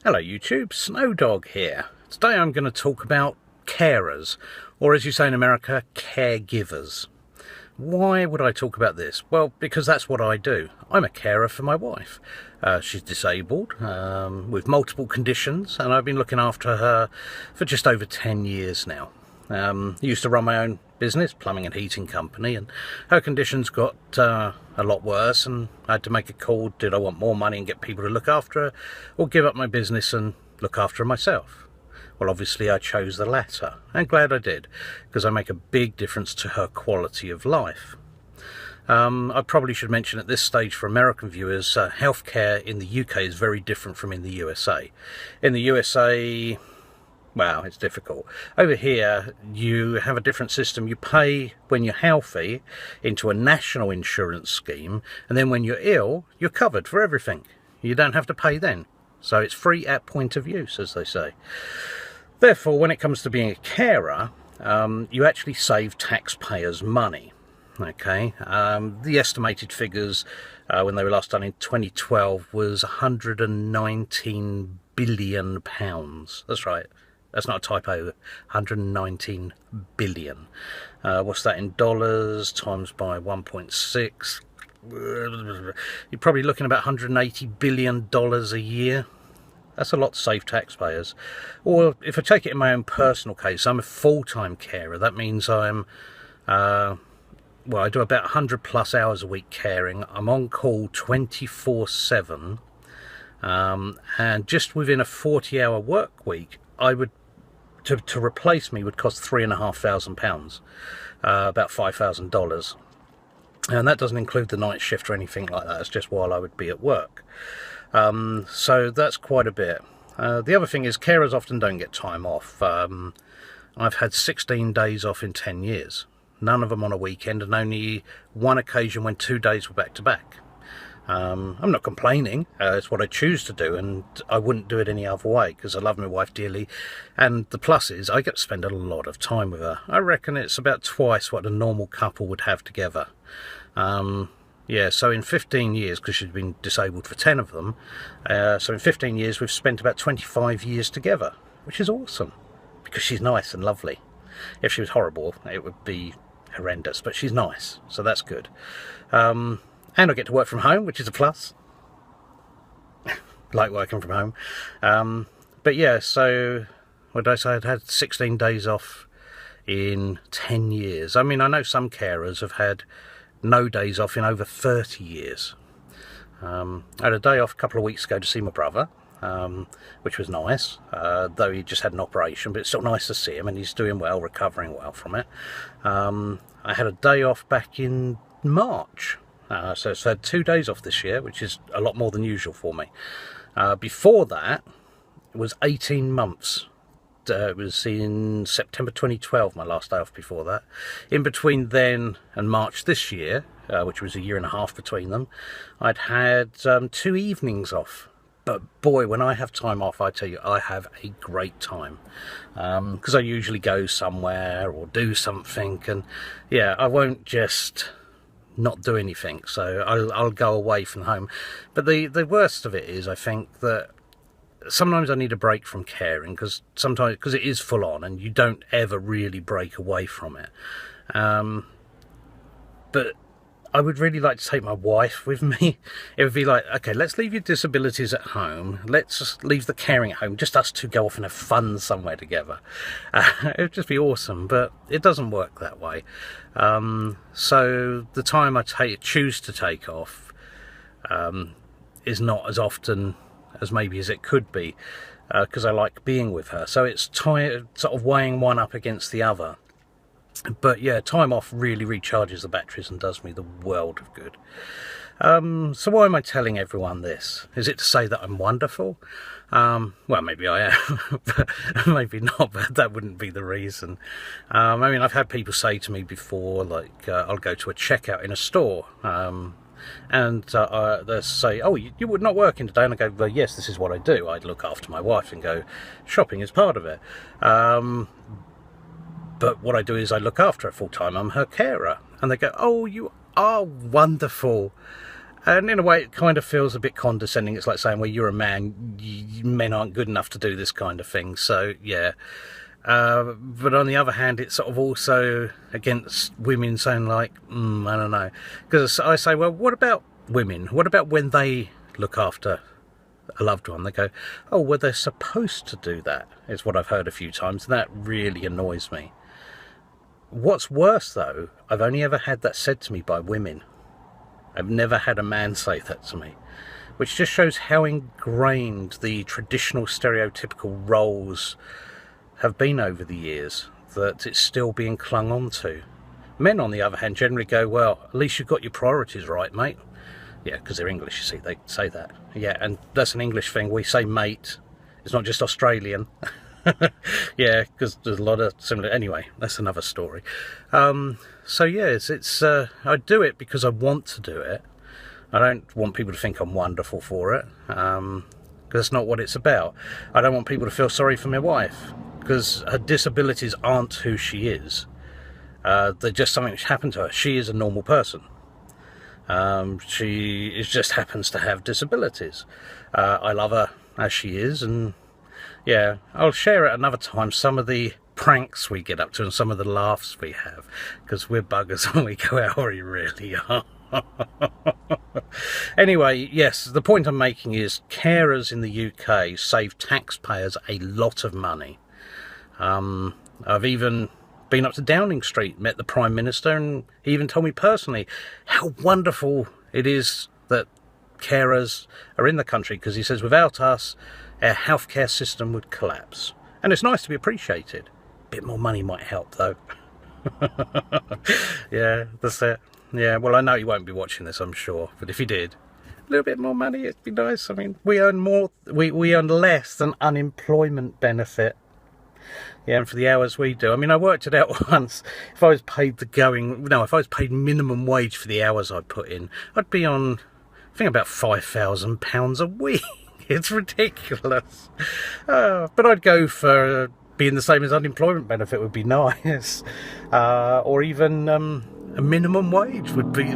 Hello YouTube, Snowdog here. Today I'm going to talk about carers, or as you say in America, caregivers. Why would I talk about this? Well, because that's what I do. I'm a carer for my wife. She's disabled with multiple conditions, and I've been looking after her for just over 10 years now. Used to run my own business, plumbing and heating company, and her conditions got a lot worse, and I had to make a call. Did I want more money and get people to look after her, or give up my business and look after her myself? Well, obviously I chose the latter, and glad I did, because I make a big difference to her quality of life. I probably should mention at this stage for American viewers, healthcare in the UK is very different from in the USA. In the USA, well, it's difficult. Over here, you have a different system. You pay when you're healthy into a national insurance scheme, and then when you're ill, you're covered for everything. You don't have to pay then. So it's free at point of use, as they say. Therefore, when it comes to being a carer, you actually save taxpayers money. Okay, the estimated figures when they were last done in 2012 was £119 billion. That's right. That's not a typo, 119 billion. What's that in dollars? Times by 1.6. You're probably looking at about $180 billion a year. That's a lot to save taxpayers. Or if I take it in my own personal case, I'm a full-time carer. That means I'm, well, I do about 100 plus hours a week caring. I'm on call 24/7. And just within a 40-hour work week, I would, to replace me would cost £3,500, about $5,000. And that doesn't include the night shift or anything like that. It's just while I would be at work. So that's quite a bit. The other thing is carers often don't get time off. I've had 16 days off in 10 years. None of them on a weekend, and only one occasion when 2 days were back to back. I'm not complaining. It's what I choose to do, and I wouldn't do it any other way because I love my wife dearly. And the plus is I get to spend a lot of time with her. I reckon it's about twice what a normal couple would have together. Yeah, so in 15 years, because she's been disabled for 10 of them, so in 15 years we've spent about 25 years together, which is awesome, because she's nice and lovely. If she was horrible, it would be horrendous, but she's nice, so that's good. And I get to work from home, which is a plus. Like working from home. But yeah, so what did I say? I'd had 16 days off in 10 years. I mean, I know some carers have had no days off in over 30 years. I had a day off a couple of weeks ago to see my brother, which was nice, though he just had an operation, but it's still nice to see him, and he's doing well, recovering well from it. I had a day off back in March. So I've had 2 days off this year, which is a lot more than usual for me. Before that, it was 18 months. It was in September 2012, my last day off before that. In between then and March this year, which was a year and a half between them, I'd had 2 evenings off. But boy, when I have time off, I tell you, I have a great time. Because I usually go somewhere or do something, and yeah, I won't just not do anything, so I'll go away from home. But the worst of it is, I think that sometimes I need a break from caring, because it is full on and you don't ever really break away from it. But I would really like to take my wife with me. It would be like, okay, let's leave your disabilities at home. Let's just leave the caring at home. Just us two go off and have fun somewhere together. It would just be awesome, but it doesn't work that way. So the time I choose to take off is not as often as maybe as it could be, because I like being with her. So it's sort of weighing one up against the other. But yeah, time off really recharges the batteries and does me the world of good. So why am I telling everyone this? Is it to say that I'm wonderful? Well, maybe I am, but maybe not, but that wouldn't be the reason. I mean, I've had people say to me before, like, I'll go to a checkout in a store, and they'll say, oh, you would not working today? And I go, well, yes, this is what I do. I look after my wife and go, shopping is part of it. But what I do is I look after her full time. I'm her carer. And they go, oh, you are wonderful. And in a way, it kind of feels a bit condescending. It's like saying, well, you're a man, men aren't good enough to do this kind of thing. So, yeah. But on the other hand, it's sort of also against women saying like, I don't know. Because I say, well, what about women? What about when they look after a loved one? They go, oh, well, they're supposed to do that, is what I've heard a few times. And that really annoys me. What's worse, though, I've only ever had that said to me by women. I've never had a man say that to me, which just shows how ingrained the traditional stereotypical roles have been over the years, that it's still being clung on to. Men, on the other hand, generally go, well, at least you've got your priorities right, mate. Yeah, because they're English, you see, they say that. Yeah, and that's an English thing. We say mate. It's not just Australian. Yeah, because there's a lot of similar... Anyway, that's another story. So yes, I do it because I want to do it. I don't want people to think I'm wonderful for it, because that's not what it's about. I don't want people to feel sorry for my wife, because her disabilities aren't who she is. They're just something that's happened to her. She is a normal person. She just happens to have disabilities. I love her as she is, and yeah, I'll share at another time some of the pranks we get up to and some of the laughs we have, because we're buggers and we go out, we really are. Anyway, yes, the point I'm making is carers in the UK save taxpayers a lot of money. I've even been up to Downing Street, met the Prime Minister, and he even told me personally how wonderful it is that carers are in the country, because he says without us our healthcare system would collapse. And it's nice to be appreciated. A bit more money might help, though. Yeah, that's it. Yeah, well, I know he won't be watching this, I'm sure, but if he did, a little bit more money, it'd be nice. I mean, we earn more, we earn less than unemployment benefit. Yeah, and for the hours we do. I mean, I worked it out once. If I was paid if I was paid minimum wage for the hours I put in, I'd be on, I think, about £5,000 a week. It's ridiculous. But I'd go for being the same as unemployment benefit would be nice. Or even a minimum wage would be,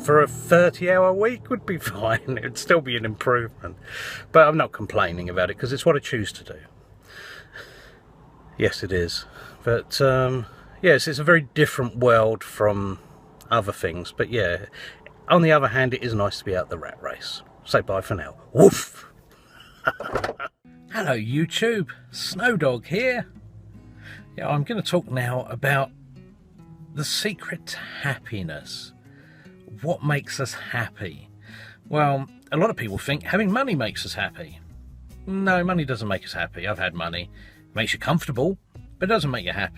for a 30-hour week would be fine. It'd still be an improvement. But I'm not complaining about it, because it's what I choose to do. Yes, it is. But yes, it's a very different world from other things. But yeah, on the other hand, it is nice to be out the rat race. Say bye for now. Woof! Hello YouTube, Snowdog here. Yeah, I'm going to talk now about the secret to happiness. What makes us happy? Well, a lot of people think having money makes us happy. No, money doesn't make us happy. I've had money. It makes you comfortable, but it doesn't make you happy.